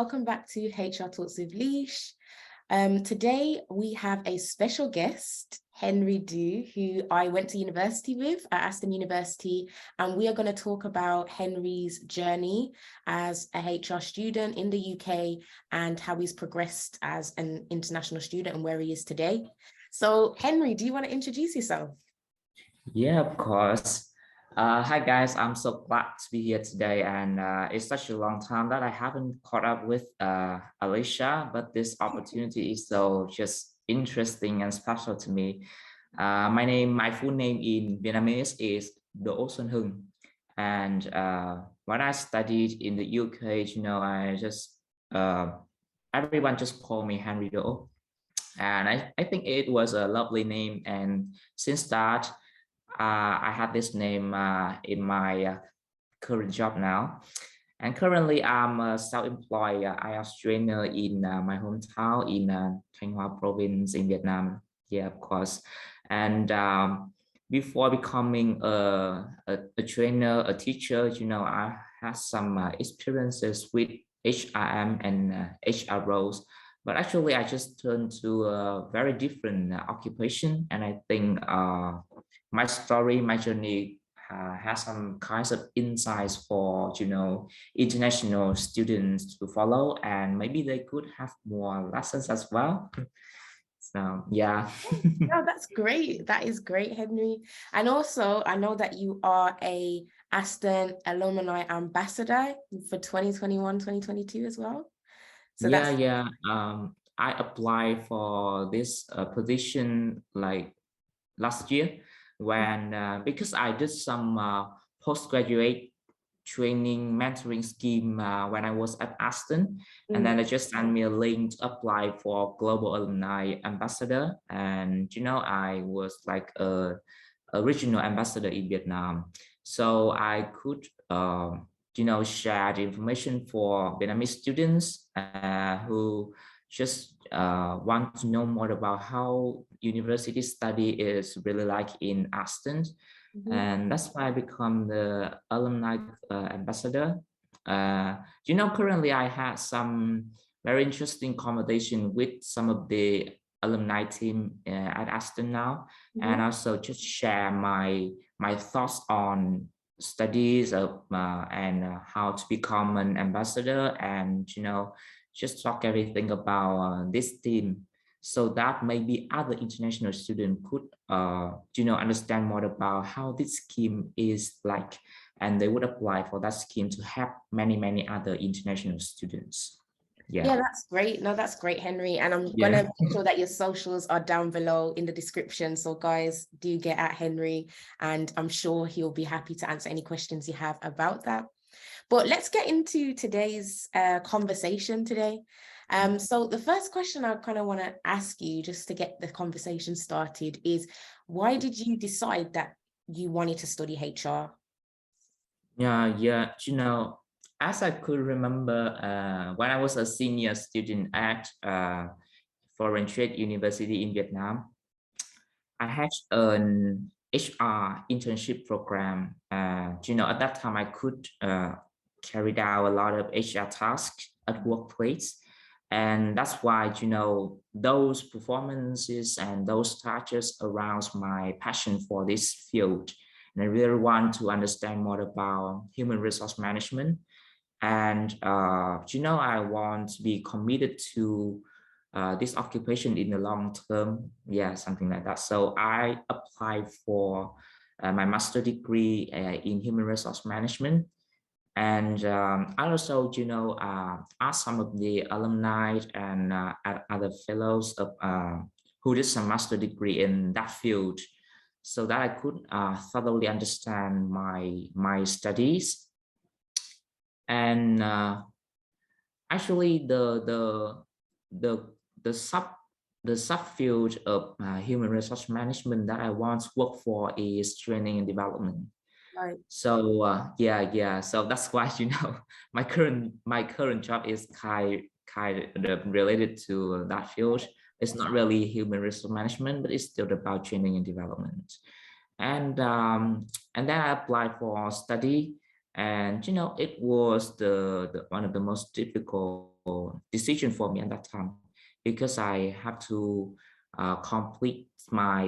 welcome back to HR Talks with Lish. Today we have a special guest, Henry Du, who I went to university with at Aston University, and we are going to talk about Henry's journey as a HR student in the UK and how he's progressed as an international student and where he is today. So Henry, do you want to introduce yourself? Yeah, of course. Hi guys, I'm so glad to be here today, and it's such a long time that I haven't caught up with Alicia, but this opportunity is so just interesting and special to me. My full name in Vietnamese is Do Xuân Hưng, and when I studied in the UK, I just everyone just called me Henry Do, and I think it was a lovely name, and since that. I have this name in my current job now. And currently I'm a self-employed IELTS trainer in my hometown in Thanh Hóa province in Vietnam. Yeah, of course. And before becoming a trainer, a teacher, I had some experiences with HRM and HR roles. But actually, I just turned to a very different occupation. And I think my story, my journey has some kinds of insights for, international students to follow, and maybe they could have more lessons as well. So, yeah. No, that's great. That is great, Henry. And also, I know that you are a Aston Alumni Ambassador for 2021, 2022 as well. So yeah. I applied for this position like last year when because I did some postgraduate training mentoring scheme when I was at Aston, and then they just sent me a link to apply for Global Alumni Ambassador, and I was like a regional ambassador in Vietnam, so I could share the information for Vietnamese students who just want to know more about how university study is really like in Aston. And that's why I become the alumni ambassador. Currently I had some very interesting conversation with some of the alumni team at Aston now, and also just share my thoughts on studies of and how to become an ambassador, and just talk everything about this team, so that maybe other international students could understand more about how this scheme is like, and they would apply for that scheme to help many other international students. Yeah, that's great. No, that's great, Henry. And I'm gonna make sure that your socials are down below in the description. So guys, do get at Henry, and I'm sure he'll be happy to answer any questions you have about that. But let's get into today's conversation today. So the first question I kind of want to ask you, just to get the conversation started, is why did you decide that you wanted to study HR? As I could remember, when I was a senior student at Foreign Trade University in Vietnam, I had an HR internship program. At that time I could carry out a lot of HR tasks at workplace. And that's why, those performances and those touches arouse my passion for this field. And I really want to understand more about human resource management. And, I want to be committed to this occupation in the long term. Yeah, something like that. So I applied for my master's degree in human resource management. And I also, asked some of the alumni and other fellows of, who did some master degree in that field, so that I could thoroughly understand my studies. And actually, the subfield of human resource management that I want to work for is training and development. Right. So so that's why my current job is kind of related to that field. It's not really human resource management, but it's still about training and development. And then I applied for study, and it was the one of the most difficult decision for me at that time, because I have to complete my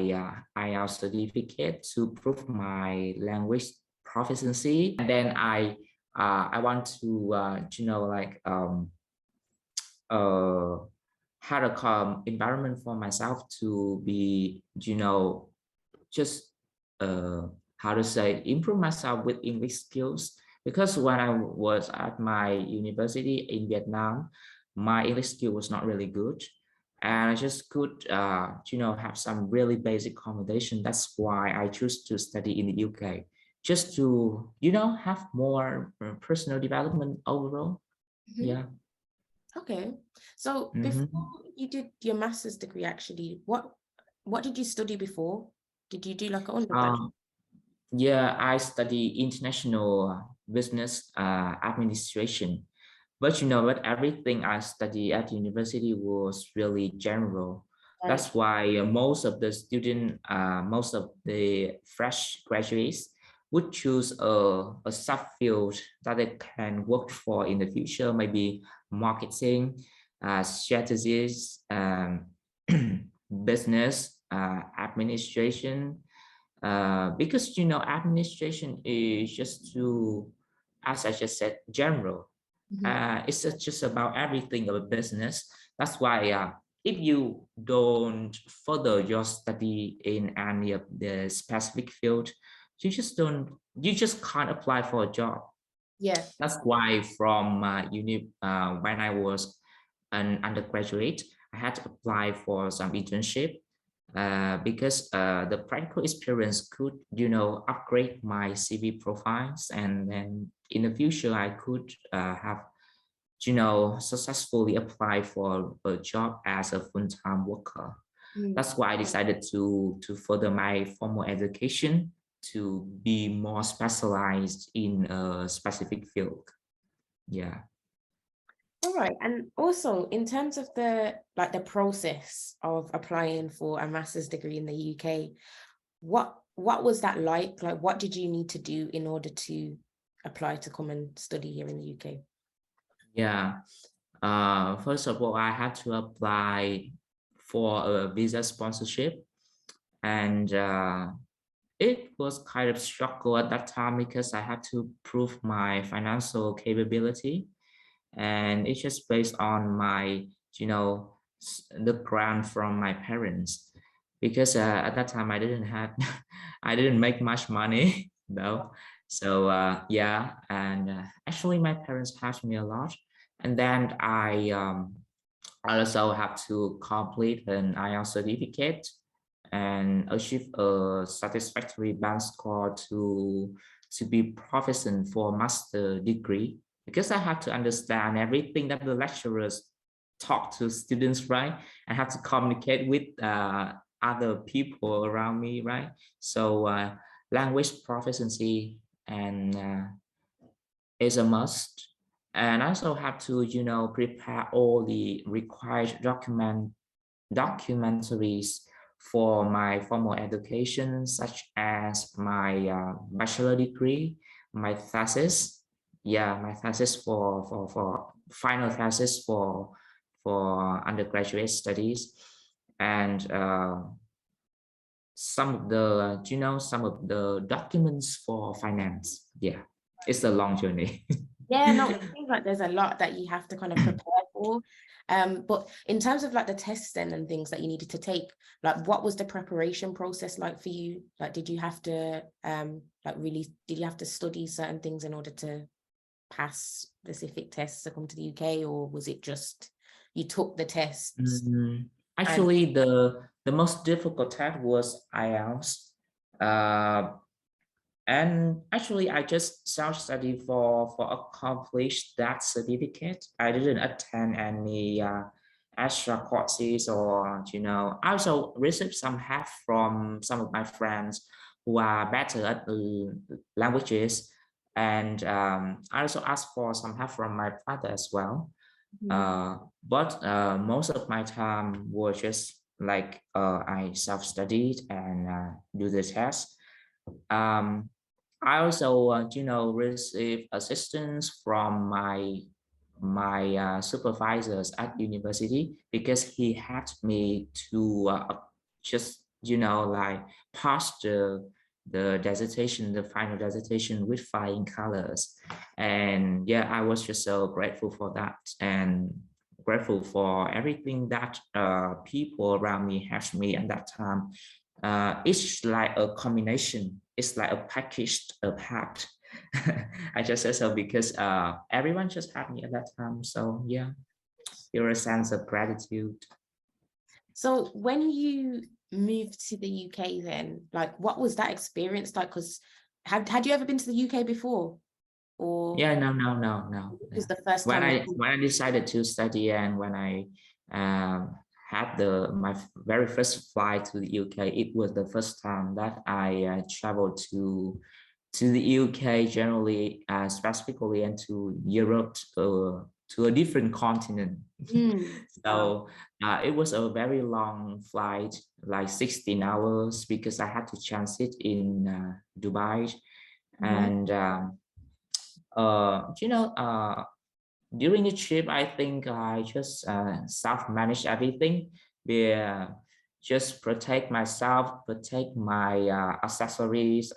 IELTS certificate to prove my language proficiency, and then I want to like had a calm environment for myself to be just how to say, improve myself with English skills. Because when I was at my university in Vietnam, my English skill was not really good, and I just could have some really basic conversation. That's why I choose to study in the UK, just to have more personal development overall. Yeah. Okay, so before you did your master's degree, actually, what did you study before? Did you do like an undergraduate? Yeah, I study international business administration. But everything I study at university was really general. Right. That's why most of the most of the fresh graduates would choose a subfield that they can work for in the future, maybe marketing, strategies, business, administration, because administration is just to, as I just said, general. It's just about everything about business. That's why if you don't further your study in any of the specific field, you just can't apply for a job. Yeah. That's why from when I was an undergraduate, I had to apply for some internship, because the practical experience could upgrade my CV profiles, and then in the future I could have successfully apply for a job as a full-time worker. That's why I decided to further my formal education to be more specialized in a specific field. Yeah. All right. And also in terms of the process of applying for a master's degree in the UK, what was that like? Like, what did you need to do in order to apply to come and study here in the UK? Yeah. First of all, I had to apply for a visa sponsorship, and it was kind of struggle at that time because I had to prove my financial capability, and it's just based on my the grant from my parents, because at that time I didn't have I didn't make much money though. So yeah, and actually my parents helped me a lot. And then I also have to complete an IELTS certificate and achieve a satisfactory band score to be proficient for master degree, because I have to understand everything that the lecturers talk to students, right? I have to communicate with other people around me, right? So language proficiency and is a must. And I also have to prepare all the required documentaries for my formal education, such as my bachelor degree, my thesis, yeah, my thesis for final thesis for undergraduate studies, and some of the some of the documents for finance. Yeah, it's a long journey. Yeah, no, it seems like there's a lot that you have to kind of prepare for. But in terms of like the tests and things that you needed to take, like what was the preparation process like for you? Like, did you have to did you have to study certain things in order to pass specific tests to come to the UK, or was it just you took the tests? And Actually, the most difficult test was IELTS. And actually, I just self-study for accomplish that certificate. I didn't attend any extra courses, or I also received some help from some of my friends who are better at languages, and I also asked for some help from my father as well. But most of my time was just like I self-studied and do the test. I also, receive assistance from my my supervisors at university, because he had me to just, like pass the dissertation, the final dissertation with flying colors. And yeah, I was just so grateful for that, and grateful for everything that people around me helped me at that time. It's like a combination, it's like a packaged a pack. I just said so because everyone just had me at that time. So yeah, feel a sense of gratitude. So when you moved to the UK then, like what was that experience like? Because had you ever been to the UK before? Or Yeah, no. it was the first When time? I decided to study, and when I had my very first flight to the UK, it was the first time that I traveled to the UK generally, specifically, and to Europe, to a different continent. So it was a very long flight, like 16 hours, because I had to transit in Dubai. And during the trip, I think I just self-managed everything. Just protect myself, protect my accessories,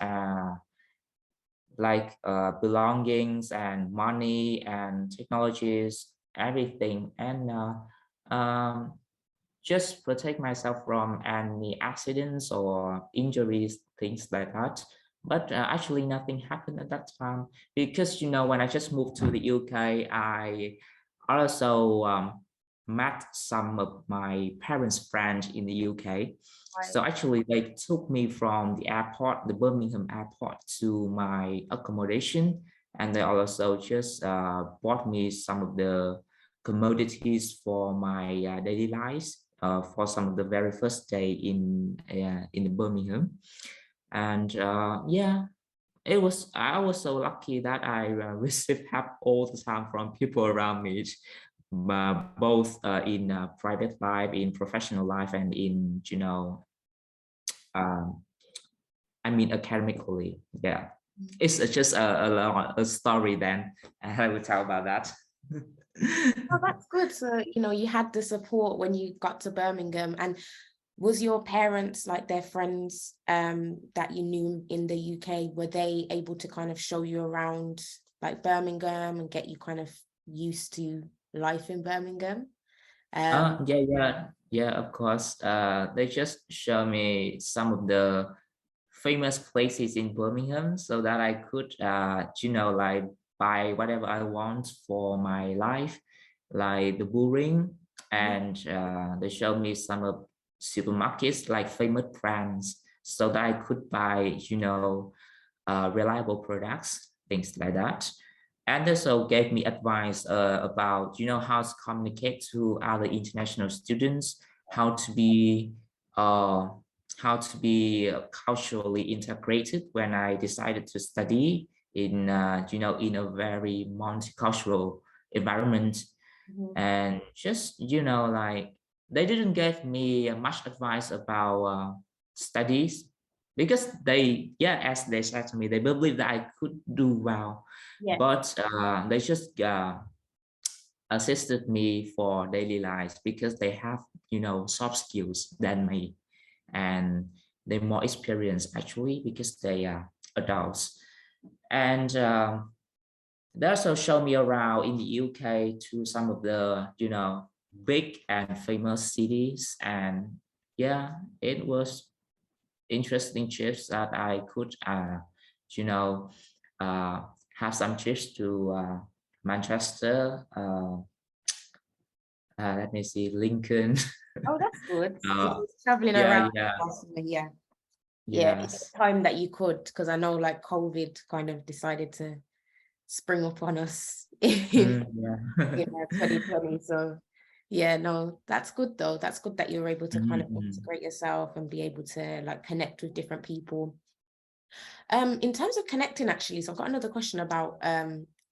like belongings and money and technologies, everything, and just protect myself from any accidents or injuries, things like that. But actually nothing happened at that time, because when I just moved to the UK, I also met some of my parents' friends in the UK. So actually they took me from the airport, the Birmingham airport, to my accommodation, and they also just bought me some of the commodities for my daily lives, for some of the very first day in Birmingham. And yeah, I was so lucky that I received help all the time from people around me, both in private life, in professional life, and in um, I mean academically. Yeah, it's just a story. Then I will tell about that. Oh, that's good. So, you had the support when you got to Birmingham. And was your parents, like their friends that you knew in the UK, were they able to kind of show you around like Birmingham and get you kind of used to life in Birmingham? Yeah, of course. They just show me some of the famous places in Birmingham, so that I could, like buy whatever I want for my life, like the Bullring. And they showed me some of supermarkets, like famous brands, so that I could buy, reliable products, things like that. And also gave me advice about, how to communicate to other international students, how to be uh, culturally integrated when I decided to study in in a very multicultural environment. And just like they didn't give me much advice about studies, because as they said to me, they believe that I could do well. Yeah. But they just assisted me for daily life, because they have soft skills than me, and they're more experienced actually, because they are adults. And they also show me around in the UK to some of the big and famous cities. And yeah, it was interesting trips that I could you know uh, have some trips to Manchester, let me see, Lincoln. Oh, that's good. So uh, traveling yeah, around. yeah, Yeah. Yeah, in the yes. time that you could, because I know like COVID kind of decided to spring up on us in Yeah. 2020. So yeah, no, that's good though. That's good that you're able to kind of Mhm. integrate yourself and be able to like connect with different people. In terms of connecting actually, so I've got another question about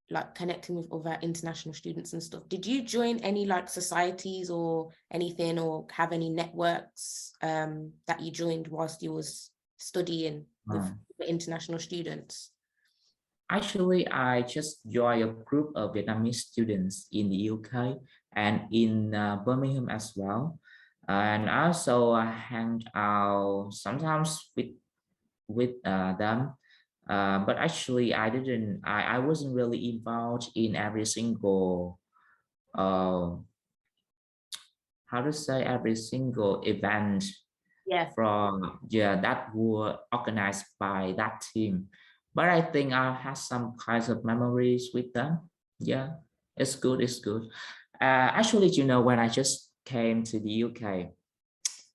like connecting with other international students and stuff. Did you join any like societies or anything, or have any networks that you joined whilst you was studying with Uh, the international students? Actually, I just joined a group of Vietnamese students in the UK and in Birmingham as well. And also I hang out sometimes with them. But actually, I wasn't really involved in every single, uh, how to say, every single event Yeah. from, yeah, that were organized by that team. But I think I have some kinds of memories with them. Yeah, it's good, it's good. Actually, you know, when I just came to the UK,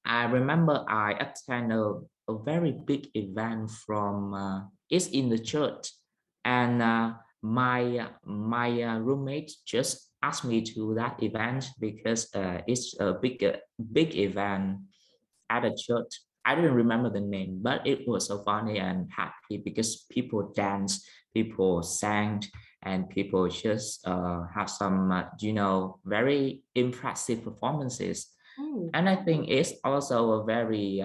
I remember I attended a very big event from it's in the church, and my roommate just asked me to that event because it's a big event at a church. I didn't remember the name, but it was so funny and happy because people danced, people sang, and people just have some, very impressive performances. Mm. And I think it's also a very,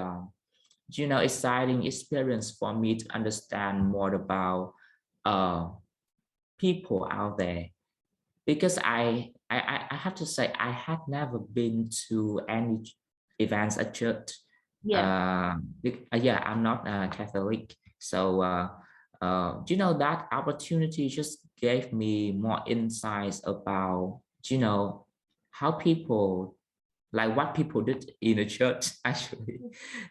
exciting experience for me to understand more about uh, people out there. Because I have to say, I had never been to any events at church. Yeah. Yeah, I'm not Catholic. So, that opportunity just gave me more insights about, how people, like what people did in the church actually,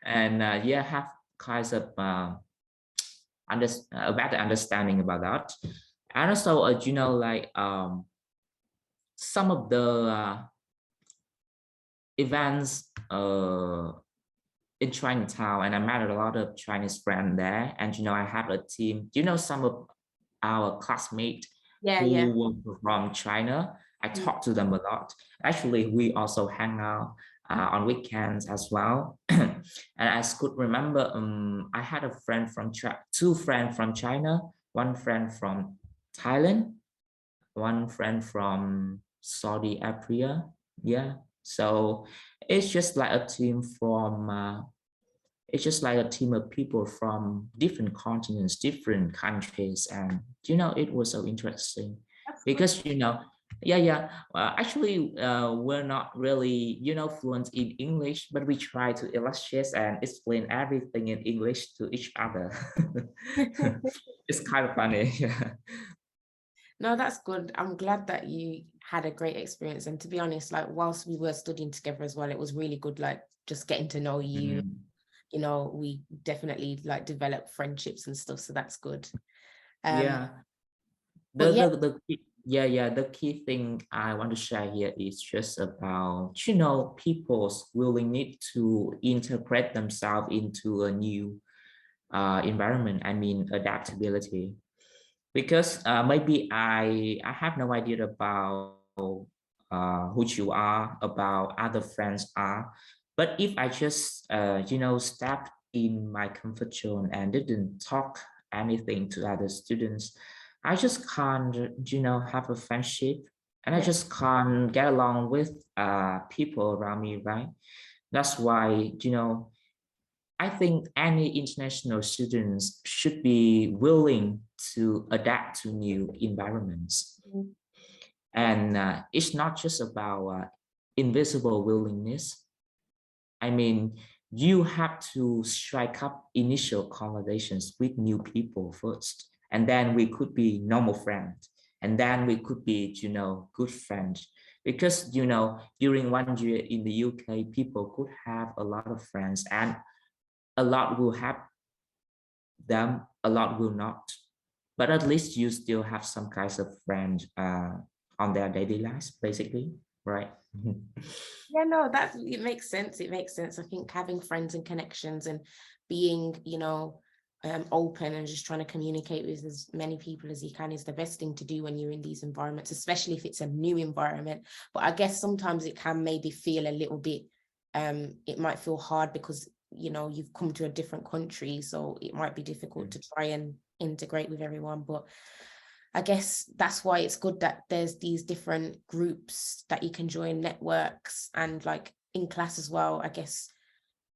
and yeah, have kinds of a better understanding about that. And also, like some of the events in Chinatown, and I met a lot of Chinese friends there. And I have a team. Some of our classmates Yeah. Yeah. who were from China. I Mm. talk to them a lot. Actually, we also hang out on weekends as well. And I could remember, I had a friend from two friends from China, one friend from Thailand, one friend from Saudi Arabia. Yeah. So it's just like a team from it's just like a team of people from different continents, different countries, and it was so interesting That's good. because yeah. Actually, we're not really fluent in English, but we try to illustrate and explain everything in English to each other. It's kind of funny. Yeah. No, that's good. I'm glad that you had a great experience. And to be honest, like whilst we were studying together as well, it was really good, like just getting to know you. Mhm. We definitely like develop friendships and stuff. So that's good. Um, Yeah. but yeah, The key thing I want to share here is just about people's willingness to integrate themselves into a new environment. I mean adaptability, because maybe I have no idea about who you are, about other friends are, but if I just stepped in my comfort zone and didn't talk anything to other students, I just can't have a friendship, and I yeah, just can't get along with people around me, right? That's why I think any international students should be willing to adapt to new environments. mm, And it's not just about invisible willingness. I mean, you have to strike up initial conversations with new people first, and then we could be normal friends, and then we could be, good friends. Because, during 1 year in the UK, people could have a lot of friends, and a lot will have them, a lot will not. But at least you still have some kinds of friends on their daily lives, basically, right? yeah, no, that it makes sense. It makes sense. I think having friends and connections and being, open and just trying to communicate with as many people as you can is the best thing to do when you're in these environments, especially if it's a new environment. But I guess sometimes it can maybe feel a little bit, it might feel hard because, you've come to a different country, so it might be difficult to try and integrate with everyone. But I guess that's why it's good that there's these different groups that you can join, networks, and like in class as well. I guess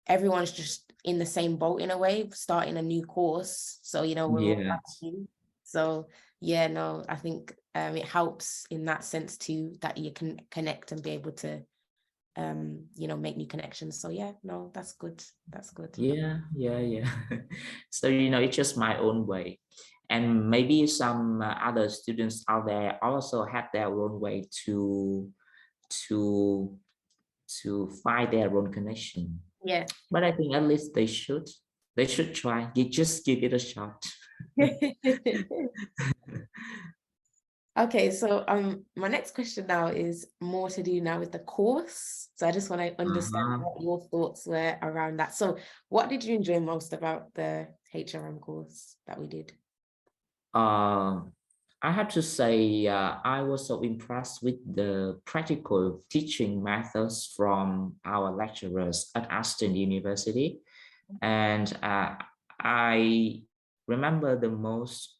everyone's just in the same boat in a way, starting a new course. So, we're all like Yes. you. So yeah, no, I think it helps in that sense too, that you can connect and be able to make new connections. So yeah, no, that's good. That's good. Yeah. So, it's just my own way. And maybe some other students out there also have their own way to to find their own connection. Yeah. But I think at least they should try. You just give it a shot. Okay, so my next question now is more to do now with the course. So I just want to understand what your thoughts were around that. So what did you enjoy most about the HRM course that we did? I have to say, I was so impressed with the practical teaching methods from our lecturers at Aston University. And I remember the most,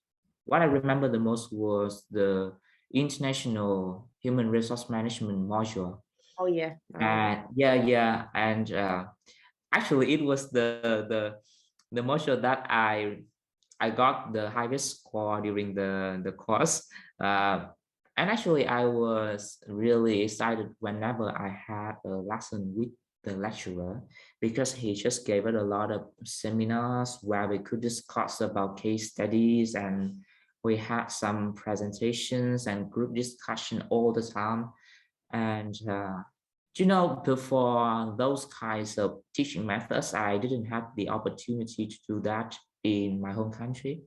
what I remember the most was the International Human Resource Management module. Oh yeah. And yeah. And actually, it was the module that I got the highest score during the course. And actually, I was really excited whenever I had a lesson with the lecturer, because he just gave it a lot of seminars where we could discuss about case studies, and we had some presentations and group discussion all the time. And before those kinds of teaching methods, I didn't have the opportunity to do that in my home country.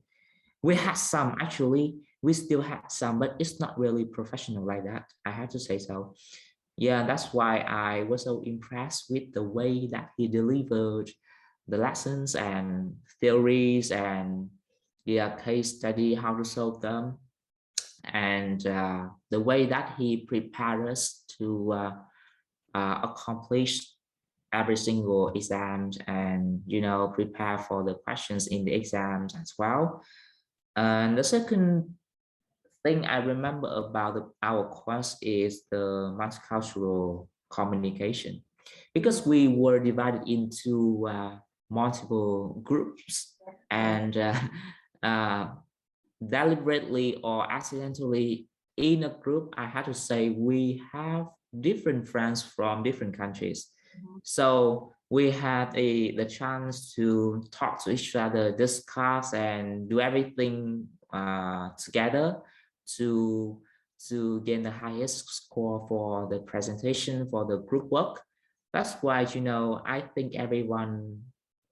We had some, actually, we still had some, but it's not really professional like that, I have to say so. Yeah, that's why I was so impressed with the way that he delivered the lessons and theories and case study, how to solve them, and the way that he prepared us to accomplish every single exam, and prepare for the questions in the exams as well. And the second thing I remember about our course is the multicultural communication, because we were divided into multiple groups, and uh, deliberately or accidentally in a group, I had to say we have different friends from different countries. So we had the chance to talk to each other, discuss, and do everything together to gain the highest score for the presentation, for the group work. That's why, I think everyone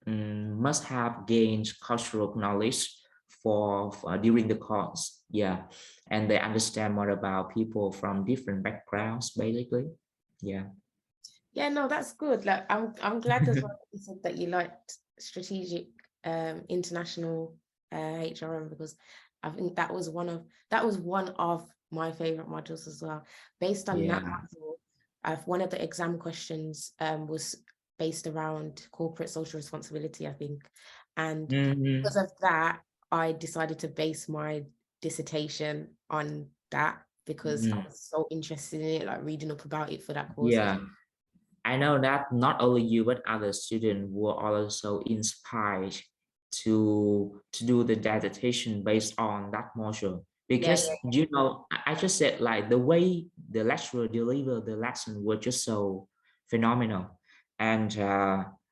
must have gained cultural knowledge for during the course. Yeah, and they understand more about people from different backgrounds, basically. Yeah. Yeah, no, that's good. Like I'm glad as well that you said that you liked strategic international HRM, because I think that was one of my favorite modules as well. Based on that Yeah. module, one of the exam questions was based around corporate social responsibility, I think. And because of that, I decided to base my dissertation on that, because I was so interested in it, like reading up about it for that course. Yeah. I know that not only you but other students were also inspired to do the dissertation based on that module, Yeah, because I just said, like, the way the lecturer delivered the lesson was just so phenomenal. And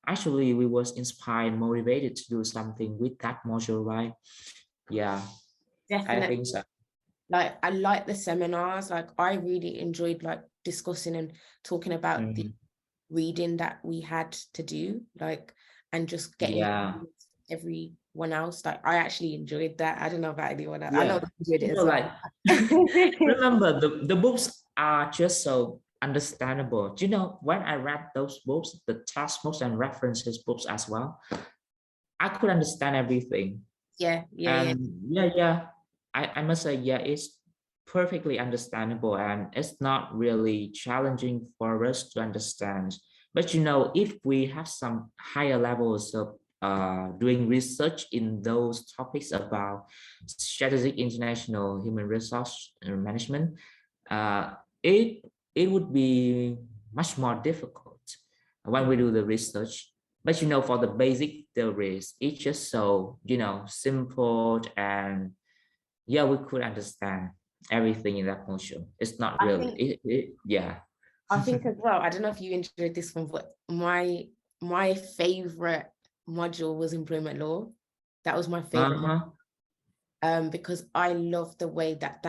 actually we was inspired, motivated to do something with that module, right? Yeah, I definitely. think so. Like I like the seminars. Like I really enjoyed like discussing and talking about the reading that we had to do, like, and just getting Yeah. everyone else. Like I actually enjoyed that. I don't know about anyone else. I know Yeah, they enjoyed it as well. like, remember the books are just so understandable. When I read those books, the textbooks and references books as well, I could understand everything. Yeah. And I must say, yeah, it's perfectly understandable, and it's not really challenging for us to understand. But if we have some higher levels of doing research in those topics about strategic international human resource management, uh, it it would be much more difficult when we do the research. But for the basic theories, it's just so simple, and yeah, we could understand everything in that module. It's not really, yeah. I think as well, I don't know if you enjoyed this one, but my favorite module was employment law. That was my favorite module, because I love the way that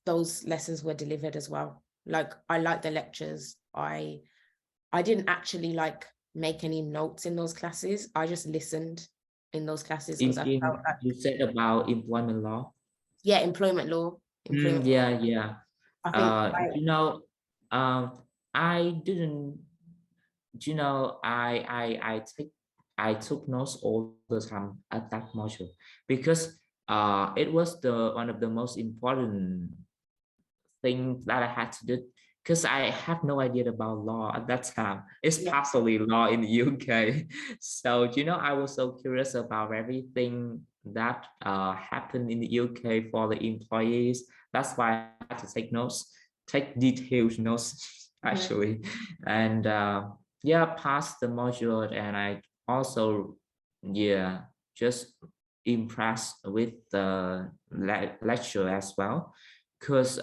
those lessons were delivered as well. Like, I like the lectures. I didn't actually like make any notes in those classes. I just listened in those classes because I felt like, You said about employment law. yeah, employment law. Yeah. I think You know, I didn't, you know, I took notes all the time at that module because it was the one of the most important things that I had to do because I have no idea about law at that time. It's partially law in the UK. So, you know, I was so curious about everything that happened in the UK for the employees. That's why I had to take notes, take detailed notes actually. And yeah, passed the module, and I also, yeah, just impressed with the lecture as well, because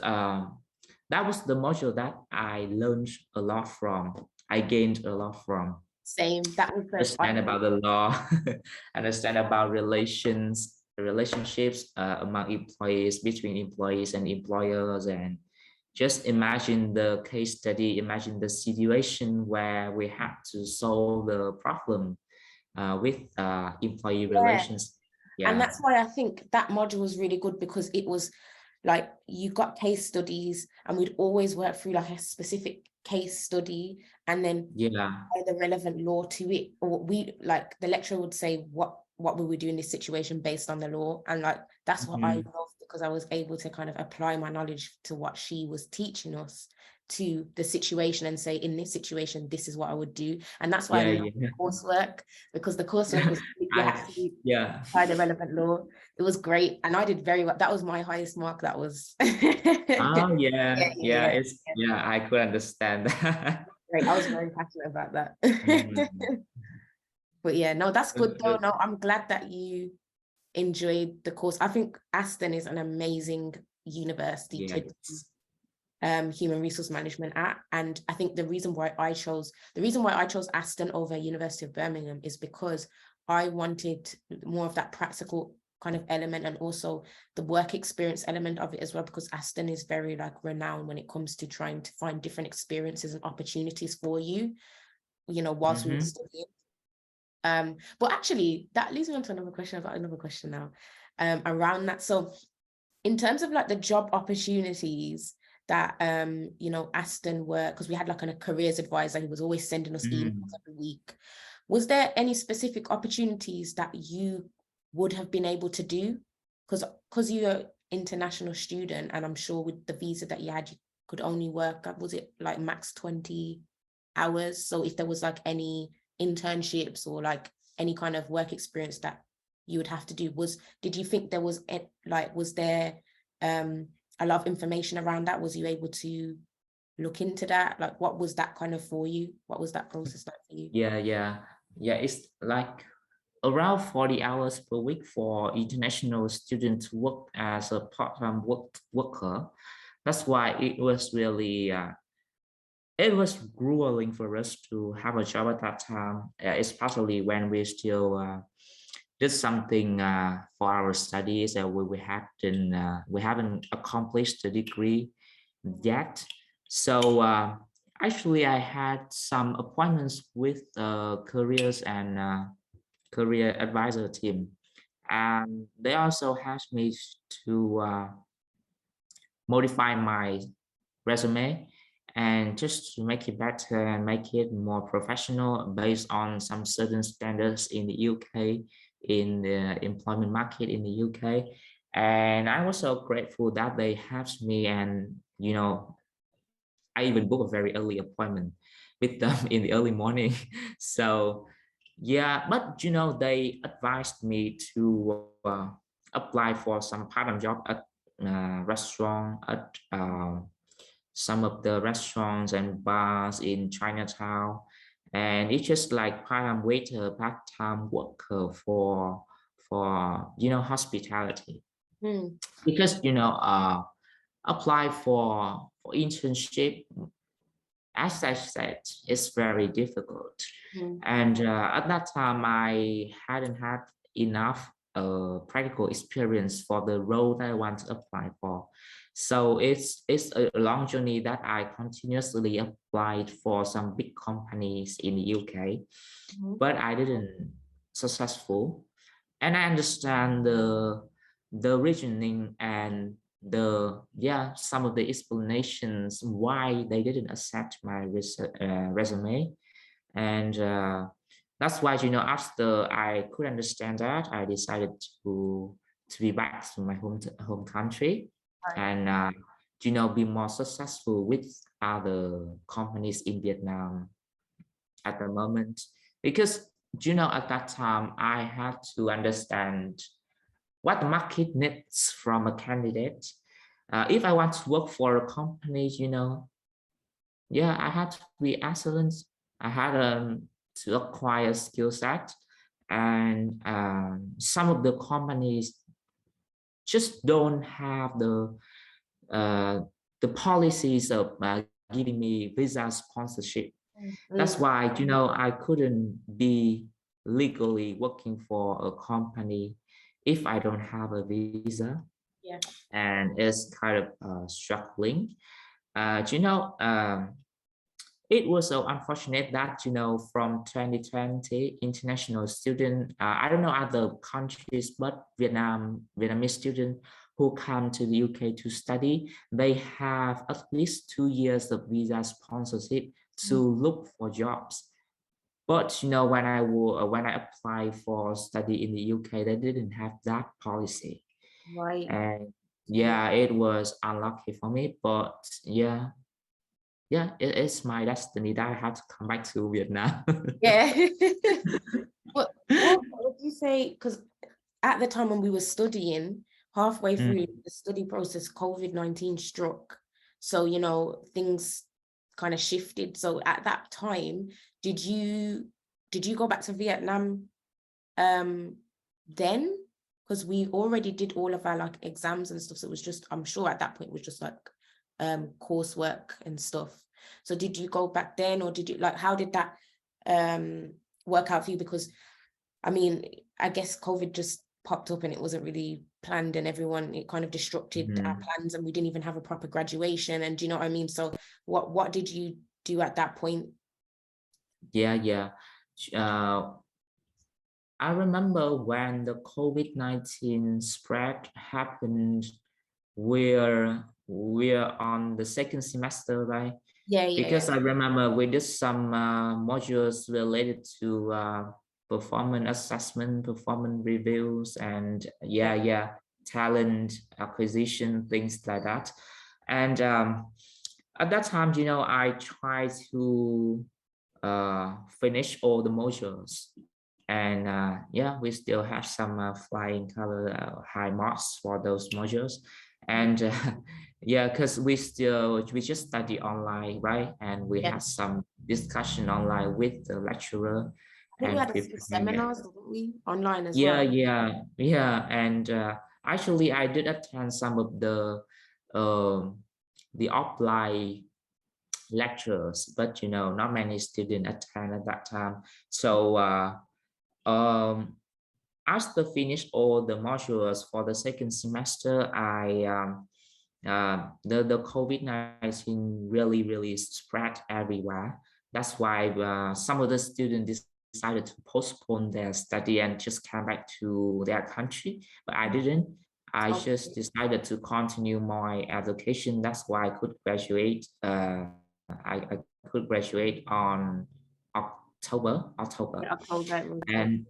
that was the module that I learned a lot from. I gained a lot from. same. That was Understand about the law, understand about relationships among employees, between employees and employers, and just imagine the case study, imagine the situation where we have to solve the problem with employee relations. And that's why I think that module was really good, because it was like, you got case studies and we'd always work through like a specific case study and then apply the relevant law to it. Or we, like, the lecturer would say what we would do in this situation based on the law. And like, that's what I loved, because I was able to kind of apply my knowledge to what she was teaching us to the situation and say, in this situation, this is what I would do. And that's why I love the coursework, because the coursework was by the relevant law. It was great, and I did very well. That was my highest mark. That was oh yeah, I could understand that. Great. I was very passionate about that. But yeah, no, that's good though. No, I'm glad that you enjoyed the course. I think Aston is an amazing university to do human resource management at. And I think the reason why I chose Aston over University of Birmingham is because I wanted more of that practical kind of element, and also the work experience element of it as well, because Aston is very like renowned when it comes to trying to find different experiences and opportunities for you, you know, whilst we were studying. But actually that leads me on to another question. I've got another question now around that. So in terms of like the job opportunities that you know, Aston were, because we had like a careers advisor who was always sending us emails every week, was there any specific opportunities that you would have been able to do? Because you're an international student, and I'm sure with the visa that you had, you could only work, was it like max 20 hours? So if there was like any internships or like any kind of work experience that you would have to do, did you think there was like, was there a lot of information around that? Was you able to look into that? Like, what was that kind of for you? What was that process like for you? Yeah, it's like around 40 hours per week for international students to work as a part-time worker. That's why it was really it was grueling for us to have a job at that time, especially when we still did something for our studies that we haven't accomplished the degree yet. So actually, I had some appointments with careers and career advisor team, and they also asked me to modify my resume and just to make it better and make it more professional based on some certain standards in the UK, in the employment market in the UK. And I was so grateful that they helped me, and you know, I even booked a very early appointment with them in the early morning. So yeah, but you know, they advised me to apply for some part-time job at restaurant, at some of the restaurants and bars in Chinatown, and it's just like part-time waiter, part-time worker for you know, hospitality. because apply for internship, as I said, it's very difficult. And at that time, I hadn't had enough practical experience for the role that I want to apply for. So it's a long journey that I continuously applied for some big companies in the UK, but I didn't successful. And I understand the reasoning and some of the explanations why they didn't accept my resume. And that's why after I could understand that, I decided to be back to my home country, and be more successful with other companies in Vietnam at the moment. Because at that time I had to understand what the market needs from a candidate. If I want to work for a company, I had to be excellent. I had to acquire skill set, and some of the companies just don't have the policies of giving me visa sponsorship. That's why I couldn't be legally working for a company if I don't have a visa. And it's kind of struggling. It was so unfortunate that from 2020 international student, I don't know other countries, but Vietnamese student who come to the UK to study, they have at least 2 years of visa sponsorship to look for jobs. But when I applied for study in the UK, they didn't have that policy. Right. And it was unlucky for me, but it's my destiny that I had to come back to Vietnam. What would you say? Because at the time when we were studying, halfway through the study process, COVID-19 struck. So, things kind of shifted. So at that time, did you go back to Vietnam then? Because we already did all of our exams and stuff. So it was just, I'm sure at that point it was just coursework and stuff. So did you go back then, or did you how did that work out for you? Because I guess COVID just popped up and it wasn't really planned, and it kind of disrupted our plans, and we didn't even have a proper graduation. And do you know what I mean? So what did you do at that point? I remember when the COVID-19 spread happened, we're on the second semester, right? Because I remember we did some modules related to performance assessment, performance reviews, and talent acquisition, things like that. And at that time, I tried to finish all the modules, and we still have some flying color high marks for those modules. And because we just study online, right? And we had some discussion online with the lecturer. And we had seminars, didn't we? Online as well. And actually I did attend some of the offline lectures, but not many students attend at that time. So after finish all the modules for the second semester, the COVID-19 really spread everywhere. That's why some of the students decided to postpone their study and just come back to their country, but I didn't. I just decided to continue my education. That's why I could graduate. I could graduate on October. And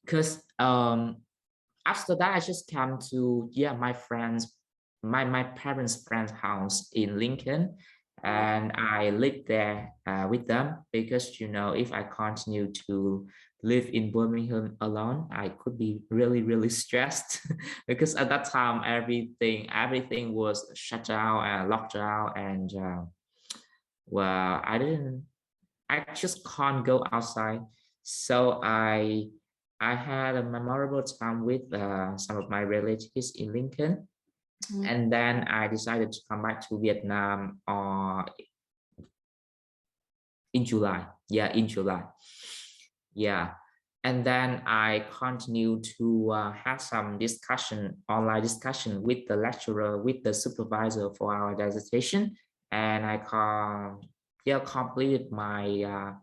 because after that I just came to my friends, my parents' friend's house in Lincoln, and I lived there with them, because if I continue to live in Birmingham alone, I could be really stressed because at that time everything was shut down and locked down, and I just can't go outside. So I I had a memorable time with some of my relatives in Lincoln, and then I decided to come back to Vietnam in July. Yeah, in July. Yeah. And then I continue to have some online discussion with the lecturer, with the supervisor for our dissertation. And I completed my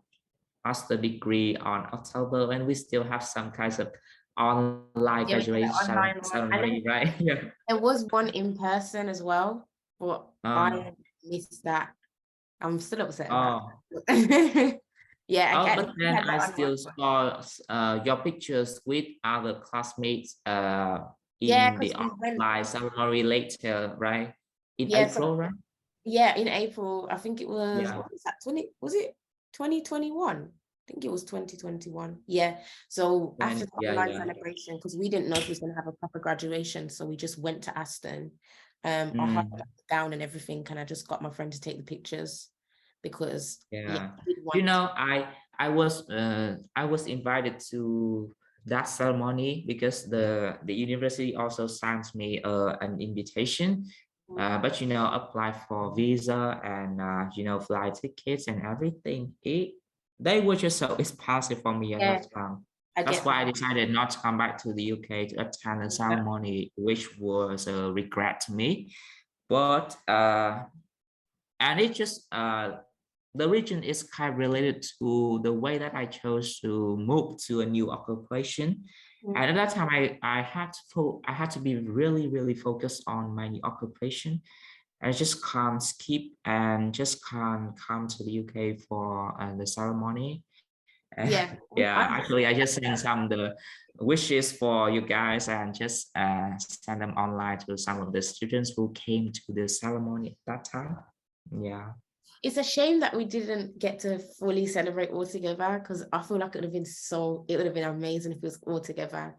master degree on October, and we still have some kinds of online Yeah, we did an graduation online one. And ceremony, right? Yeah. there was one in person as well, but Um, I missed that. I'm still upset about oh, that. Yeah, oh, at but least we then had the I online still one. saw your pictures with other classmates Yeah, in because the we went, online ceremony later, right? In yeah, so April, right? yeah, in April, I think it was, Yeah. what was that, 20, was it 2021? I think it was 2021. Yeah. So after And the yeah, online yeah. celebration, because we didn't know if we was going to have a proper graduation, so we just went to Aston. I had Mm, the gown and everything, and I just got my friend to take the pictures because yeah, yeah. I did You want to. know, I was invited to that ceremony because the university also sent me an invitation. But you know, apply for visa and you know, flight tickets and everything. They were just so expensive for me at Yeah, that time. I That's get why I that. decided not to come back to the UK to attend the Yeah. ceremony, which was a regret to me. But and it just the region is kind of related to the way that I chose to move to a new occupation. And at that time, I had to be really focused on my new occupation. I just can't skip and just can't come to the UK for the ceremony. And Yeah, yeah, I actually, I just sent some of the wishes for you guys and just send them online to some of the students who came to the ceremony at that time. Yeah. it's a shame that we didn't get to fully celebrate all together because I feel like it would have been amazing if it was all together.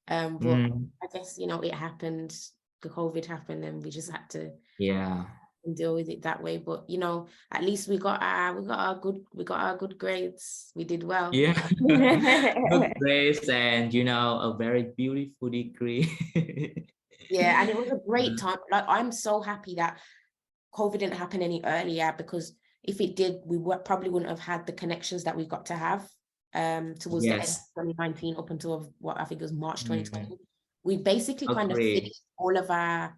But Mm, I guess, it happened, the COVID happened and we just had to yeah. deal with it that way. But at least we got our good grades. We did well. Yeah. Good grades and you know a very beautiful degree. Yeah, and it was a great Mm, time. Like I'm so happy that COVID didn't happen any earlier because if it did, probably wouldn't have had the connections that we got to have towards the end of yes. 2019 up until what I think it was March Mm, 2020. We basically kind of agree. finished all of our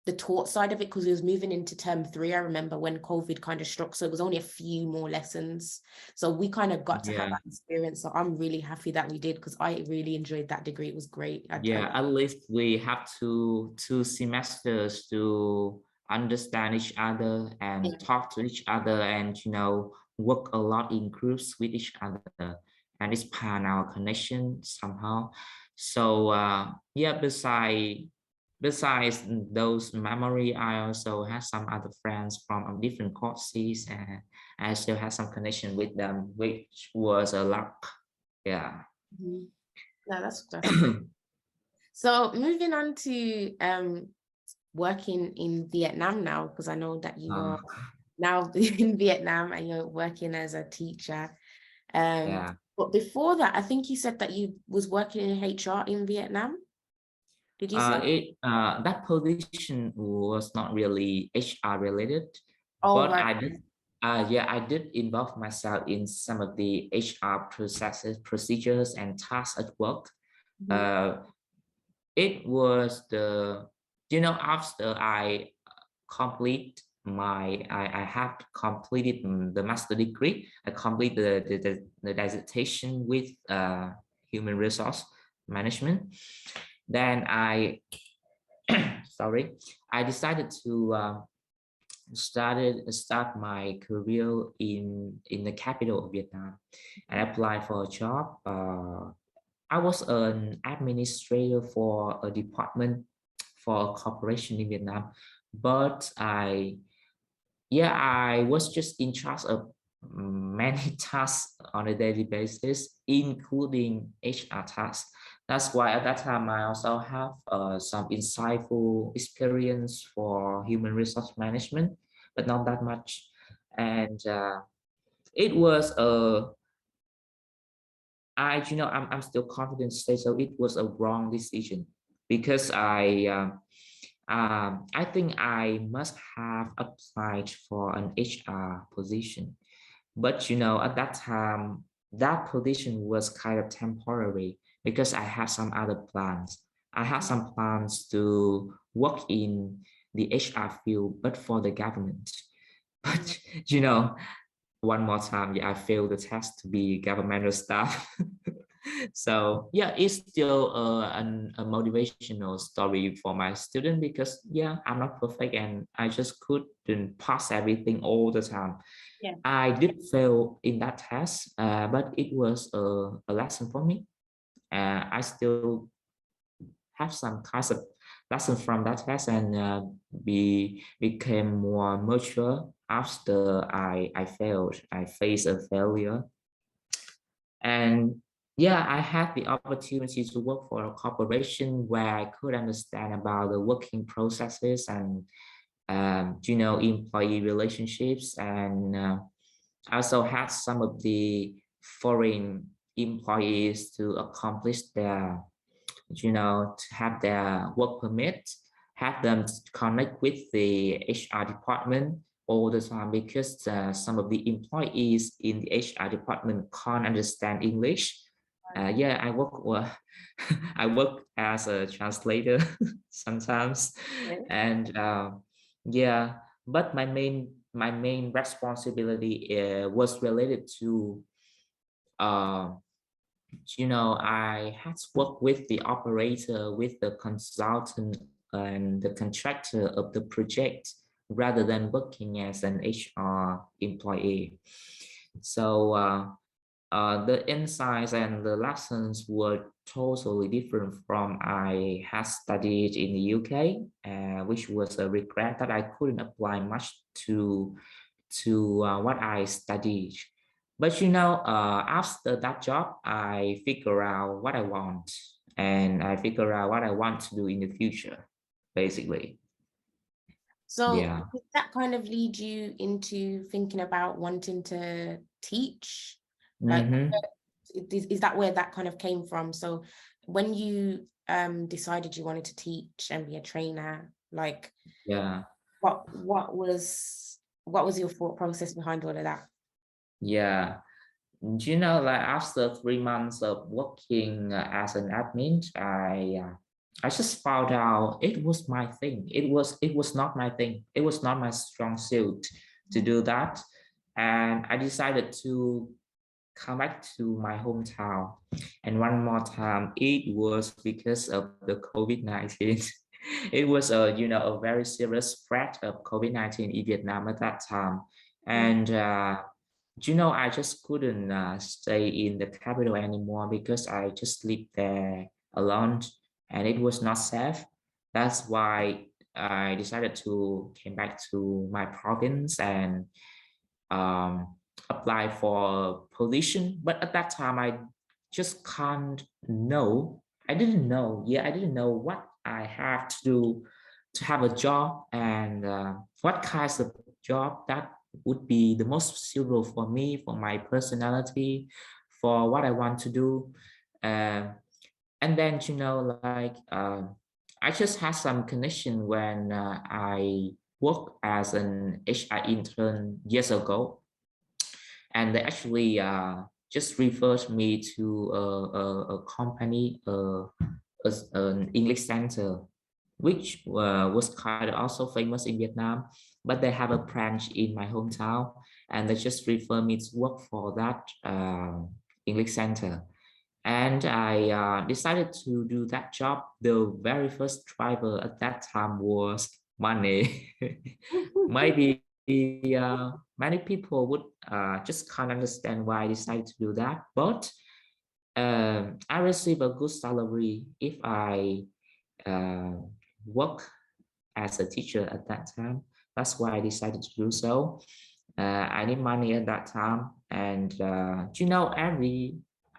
the taught side of it because we was moving into term 3. I remember when COVID kind of struck, so it was only a few more lessons. So we kind of got to have Yeah. that experience. So I'm really happy that we did because I really enjoyed that degree. It was great. Yeah, at least we have two semesters to understand each other Yeah. and talk to each other and you know work a lot in groups with each other and expand our connection somehow. So yeah, besides those memory, I also have some other friends from different courses and I still have some connection with them, which was a luck. Yeah. Mhm. No, that's great. So moving on to working in Vietnam now, because I know that you Uh, are now in Vietnam and you're working as a teacher. yeah. But before that, I think you said that you was working in HR in Vietnam. Did you say? That position was not really HR related, Oh, but right. I did involve myself in some of the HR processes, procedures, and tasks at work. Mhm. Uh, it was you know, after I have completed the master degree. I completed the dissertation with human resource management. Then sorry, I decided to start my career in the capital of Vietnam and apply for a job. I was an administrator for a department for a corporation in Vietnam, but I was just in charge of many tasks on a daily basis, including HR tasks. That's why at that time I also have some insightful experience for human resource management, but not that much. And it was I'm still confident to say so. It was a wrong decision because I think I must have applied for an HR position, but at that time, that position was kind of temporary because I had some other plans. I had some plans to work in the HR field, but for the government. But one more time, yeah, I failed the test to be governmental staff. So yeah, it's still a motivational story for my student because yeah, I'm not perfect and I just couldn't pass everything all the time. Yeah. I did fail in that test, but it was a lesson for me. I still have some kinds of lessons from that test and became more mature after I failed. I faced a failure. And yeah, I had the opportunity to work for a corporation where I could understand about the working processes and employee relationships, and I also had some of the foreign employees to accomplish their, to have their work permit, have them connect with the HR department all the time because some of the employees in the HR department can't understand English. Yeah, I work well, I work as a translator sometimes, and yeah, but my main responsibility was related to I had to work with the operator, with the consultant and the contractor of the project rather than working as an HR employee. So the insights and the lessons were totally different from I had studied in the UK, which was a regret that I couldn't apply much to what I studied. But after that job, I figure out what I want, and I figure out what I want to do in the future, basically. So Yeah. did that kind of lead you into thinking about wanting to teach? Like, is that where that kind of came from? So when you decided you wanted to teach and be a trainer, like, Yeah. what was your thought process behind all of that? Yeah. Like after 3 months of working as an admin, I just found out it was my thing. It was not my thing. It was not my strong suit to do that, and I decided to come back to my hometown. And one more time, it was because of the COVID-19. It was a very serious spread of COVID-19 in Vietnam at that time, and I just couldn't stay in the capital anymore because I just lived there alone and it was not safe. That's why I decided to came back to my province and um, apply for a position. But at that time, I just can't know. I didn't know. Yeah, I didn't know what I have to do to have a job and what kinds of job that would be the most suitable for me, for my personality, for what I want to do. And then, I just had some connection when I worked as an HR intern years ago. And they actually just referred me to a company, an English center, which was kind of also famous in Vietnam, but they have a branch in my hometown, and they just refer me to work for that English center. And I decided to do that job. The very first driver at that time was money. Maybe many people would just can't understand why I decided to do that, but I receive a good salary if I work as a teacher at that time. That's why I decided to do so. I need money at that time, and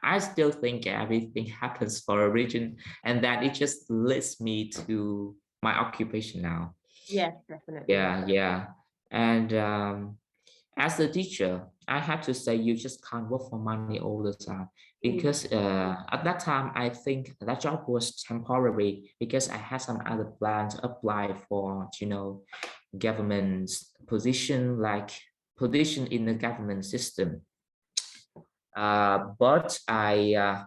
I still think everything happens for a reason, and that it just leads me to my occupation now. Yeah, definitely. Yeah. And as a teacher, I have to say you just can't work for money all the time. because at that time I think that job was temporary because I had some other plans to apply for, government position, like position in the government system. But I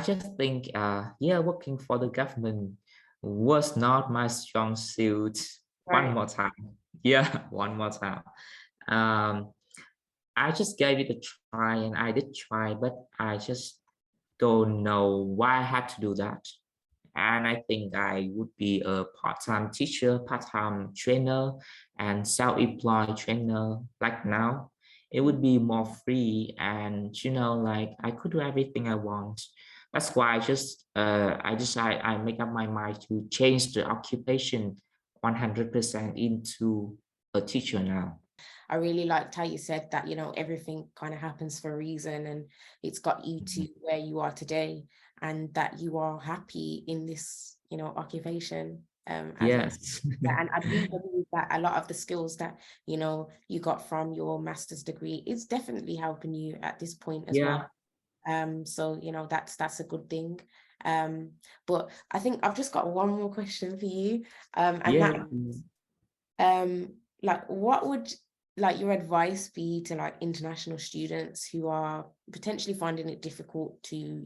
just think, yeah, working for the government was not my strong suit. Right. One more time. Yeah, one more time. Um, I just gave it a try and I did try, but I just don't know why I had to do that. And I think I would be a part-time teacher, part-time trainer, and self-employed trainer like now. It would be more free and, like I could do everything I want. That's why I decide I make up my mind to change the occupation 100% into a teacher now. I really liked how you said that, everything kind of happens for a reason, and it's got you to where you are today, and that you are happy in this, occupation. Yes. And I do believe that a lot of the skills that, you got from your master's degree is definitely helping you at this point as well. So, that's a good thing. But I think I've just got one more question for you. Like, what would your advice be to like international students who are potentially finding it difficult to,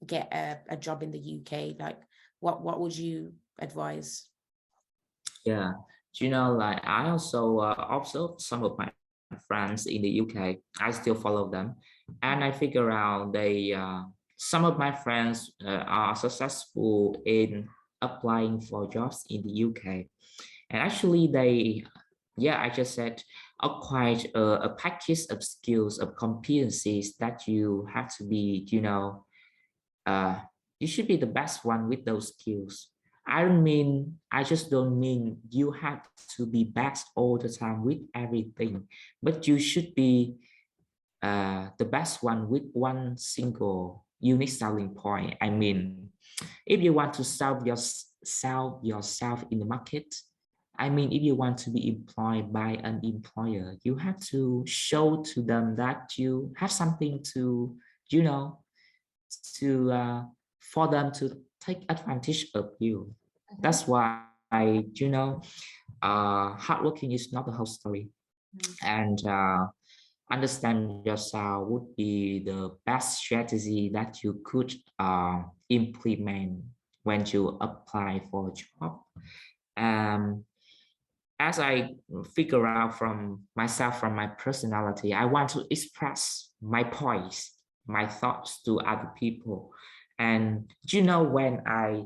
get a job in the UK? Like, what would you advise? Yeah, like I also observe some of my friends in the UK. I still follow them, and I figure out some of my friends are successful in applying for jobs in the UK, and actually I just said, acquired a package of skills, of competencies that you have to be, uh, you should be the best one with those skills. I just don't mean you have to be best all the time with everything, but you should be the best one with one single unique selling point. I mean, if you want to sell yourself in the market, I mean, if you want to be employed by an employer, you have to show to them that you have something to, for them to take advantage of you. That's why, hardworking is not the whole story. And understand yourself would be the best strategy that you could implement when you apply for a job. As I figure out from myself, from my personality, I want to express my points, my thoughts to other people. And when I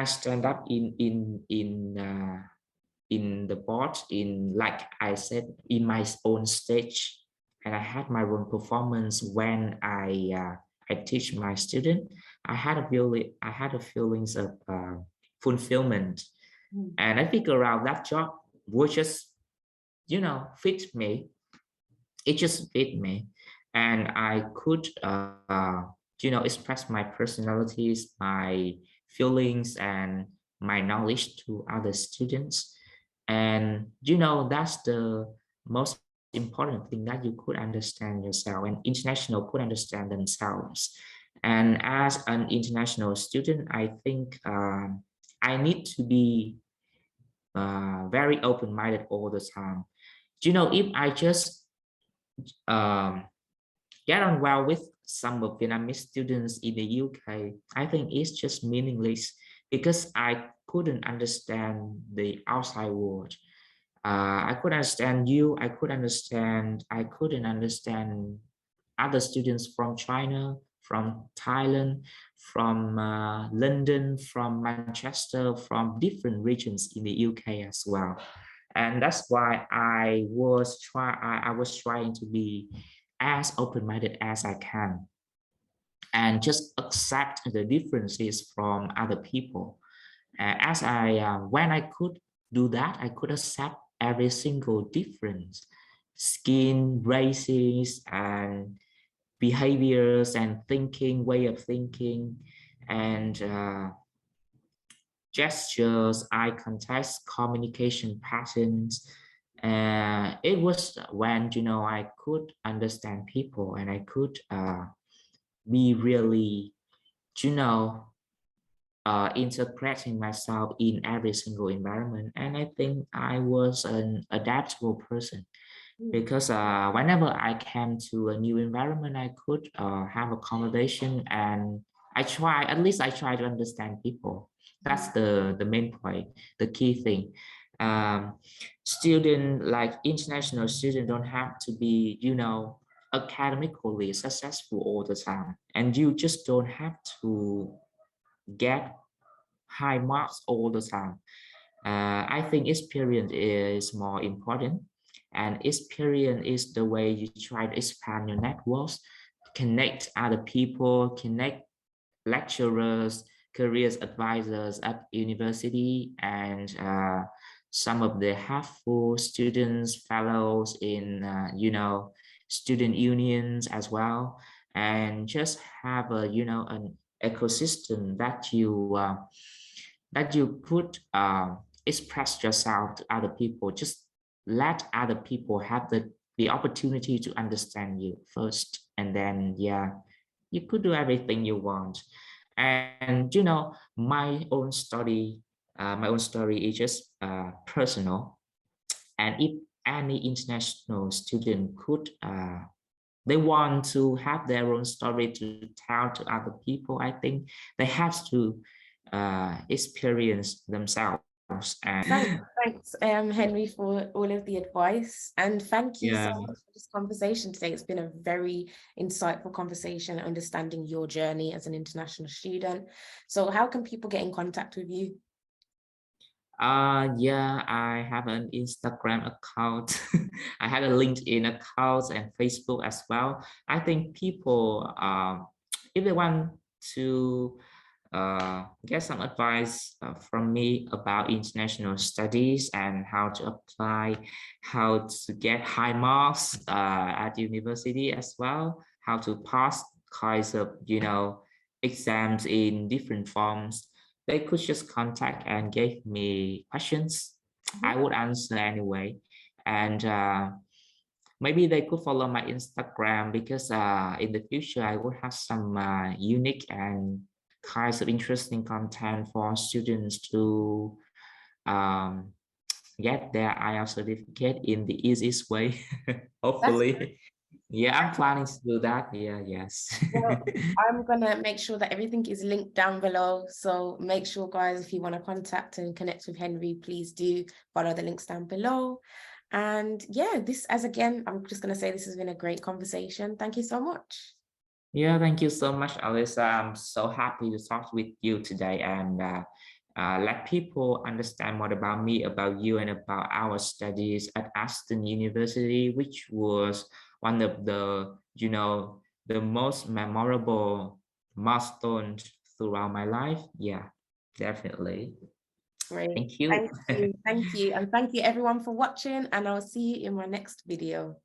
stand up in the board, in, like I said, in my own stage, and I had my own performance when I teach my student, I had a feelings of fulfillment, and I figure out that job would just fit me. It just fit me, and I could express my personalities, my feelings, and my knowledge to other students. And that's the most important thing, that you could understand yourself and international could understand themselves. And as an international student, I think I need to be very open-minded all the time. If I just get on well with some of Vietnamese students in the UK, I think it's just meaningless, because I couldn't understand the outside world. I could understand you. I couldn't understand other students from China, from Thailand, from London, from Manchester, from different regions in the UK as well. And that's why I was trying to be as open-minded as I can, and just accept the differences from other people. When I could do that, I could accept every single difference, skin, races, and behaviors, and way of thinking, and gestures, eye contact, communication patterns, It was when, you know, I could understand people and I could be really, you know, interpreting myself in every single environment. And I think I was an adaptable person because whenever I came to a new environment, I could have a conversation, and at least I try to understand people. That's the main point, the key thing. Student, like international student, don't have to be, you know, academically successful all the time, and you just don't have to get high marks all the time. I think experience is more important, and experience is the way you try to expand your networks, connect other people, connect lecturers, careers advisors at university, and some of the helpful students, fellows in, you know, student unions as well, and just have a, you know, an ecosystem that you could express yourself to other people. Just let other people have the opportunity to understand you first, and then yeah, you could do everything you want. And you know, my own story is just personal. And if any international student could they want to have their own story to tell to other people, I think they have to experience themselves. And Thanks, Henry, for all of the advice. And thank you so yeah, much for this conversation today. It's been a very insightful conversation, understanding your journey as an international student. So how can people get in contact with you? yeah, I have an Instagram account. I have a LinkedIn account and Facebook as well. I think people, if they want to get some advice from me about international studies and how to apply, how to get high marks at university as well, how to pass kinds of, you know, exams in different forms, they could just contact and give me questions. I would answer anyway. And maybe they could follow my Instagram, because in the future I will have some unique and kinds of interesting content for students to um, get their IELTS certificate in the easiest way. That's Hopefully. Yeah, I'm planning to do that. Yeah, yes. Well, I'm gonna make sure that everything is linked down below. So make sure, guys, if you want to contact and connect with Henry, please do follow the links down below. And yeah, I'm just gonna say this has been a great conversation. Thank you so much. Yeah, thank you so much, Alyssa. I'm so happy to talk with you today and let people understand more about me, about you, and about our studies at Aston University, which was one of the, you know, the most memorable milestones throughout my life. Yeah, definitely. Great. Thank you. Thank you. Thank you. And thank you everyone for watching, and I'll see you in my next video.